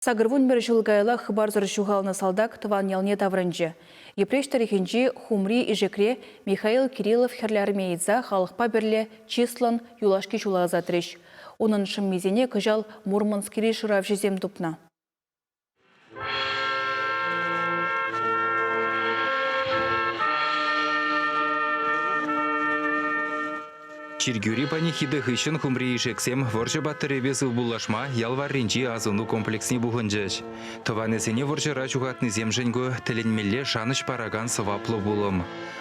Сагырвун бір жылғайла хыбар зыр жуғалына салдак тыван ялне таврынжы. Епреш тарихинжи хумри ижекре Михаил Кириллов херлярмейдза халықпа бірле числан юлашки жулағыза треш. Оның шым мезене күжал Мурманскири шырав жезем тупна. Чиргюри панихиды хыщын хумри ишексем воржы батыребесі булашма ялвар ринчи азуну комплексни буғынжыш. Тыванесене воржыра чуғатны земженгі тілінмелле шаныш параган сываплы булым.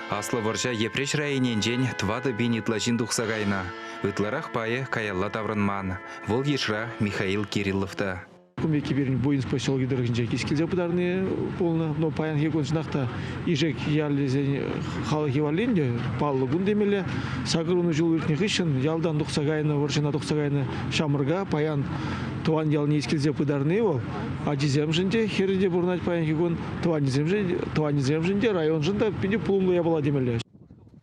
Аслы воржа епреш райыненжен твады бин итлажин дұқсағайна. Ытларах пайы каялла таврынман. Вол ешра Михаил Кирилловта. Кумеки берін бойын поселки дырғынжа кескілзе бұдарны полны, но паян хекон сынақта ижек ялезен халығы валенде, паллы бұн демелі, сағыруны жыл өртіне қышын, ялдан дұқсағайны, варшына дұқсағайны шамырға, паян туан ялны ескілзе бұдарны ол, ажизем жынде, херінде бұрнат паян хекон туанизем жынде, район жында пенде пулымлы ябала демелі.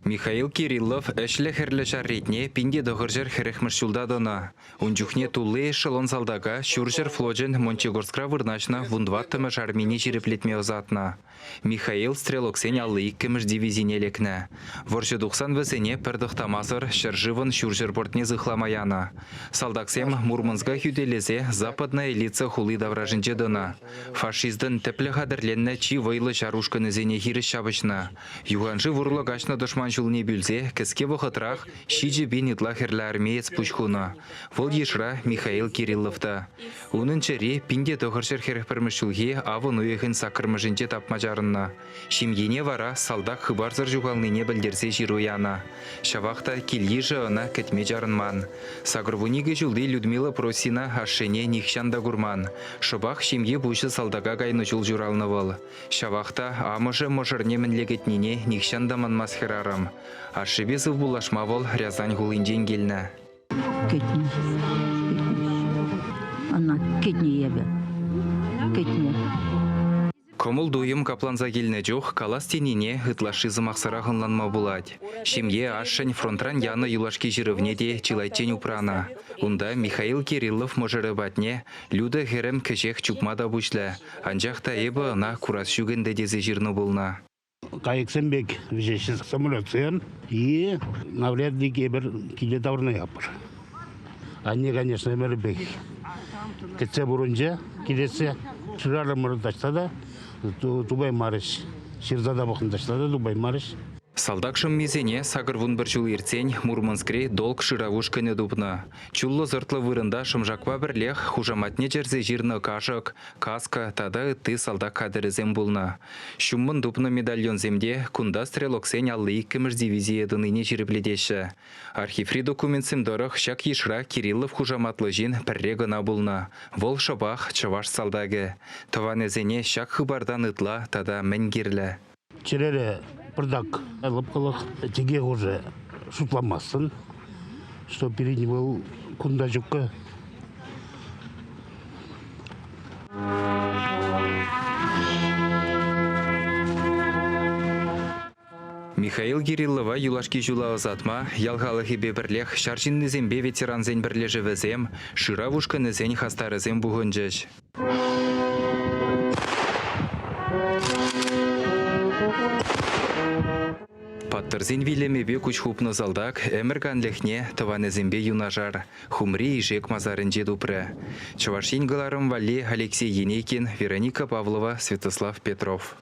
Михаил Кириллов әшлі хірлі жарретне пинде дұғыржыр хіріхміршулда дона. Унчухне тулы эшелон салдага шүржір флоджен Мончегорскра вырначна вундваттымы жармини жиреплетме озатна. Михаил стрелоксен аллы иккіміш дивизине лекні. Воржы 90 візіне пірдіқтамазыр шыржывын шүржір бортне зықламаяна. Салдаксем Мурманска хүделезе западная элица хулы давражынче дона. Фашиздің тіплі қадырленні чи вайлы жарушканы зене хиріш шабышна. Юғанжы вұрлы гашны дұшман жылне бүлзе, кіске бұқытрақ, шиджі бен итлахерлі армеец пұшқуна. Вол ешра Михаил Кирилловта. Унын чәре пинде тоғыршыр херекпірміш жылге авын уйығын сақырмыжынче тапмажарынна. Шимгене вара салдак хыбарзыр жуғалныне білдерсе жируяна. Шавақта келі жығына кәтме жарынман. Сағырвунигі жылды Людмила Просина ашшене нихшанда гурман. Шыбақ шимге бұшы салдага гайны жыл журалны выл. Шавақта амыжы мұжырне мінлегетнене нихшандаман масхерарам. Ашшебесі булашма вол Рязань гулынден келні. Кетне. Ана кетне ебе. Кетне. Комыл дуйым капланза келіне жоқ, калас теніне ғытлашы зымақсыра ғынланма бұлад. Шемге ашшын фронтран яны юлашки жирывне де чилайтен упрана. Унда Михаил Кириллов мұжыры батне, люда херем кәжек чупмада бұшлі. Анжақта ебі ана курас жүгінді дезе жирны болна. Кайыксенбек вещи самолетен и навряд ли кебер киле таврны yapar. Они, конечно, мербек. Кетсе бурунжа, килесе шырарымыр таштада, Дубай марыш. Ширзада бақын таштада, Дубай марыш. Салдакшым мезене сағырвун бір жыл ертен Мурманскре долг шыравушканы дупна. Чуллы зыртлы вырында шымжақпа бірлех хужаматне жерзе жирны кашық, каска, тада ты салдак кадырызем булна. Шуммын дупны медальон земде кунда стрелоксен аллы иккіміш дивизия дыныне жирепледеші. Архиври документсем дорық шак ешра Кириллов хужаматлы жин пірре гына булна. Вол шабақ чаваш салдагы. Тыванезене шак хыбардан ытла тада мәнгерлі. Черере продак лапкалых теге уже шутламасын, что перед него кунда жукка. Михаил Кириллова юлашки жула озатма, ялғалығы бебірлех шаржинны зембе ветеран зен бірлежі візем, шыра вушканы зен хастары зен бұғынжыш. Паттырзин вилемебе күч хупны залдак, әмірган лехне тыванезембе юнажар, хумри и жек мазарынже дупры. Чавашин галарым валли Алексей Енейкин, Вероника Павлова, Святослав Петров.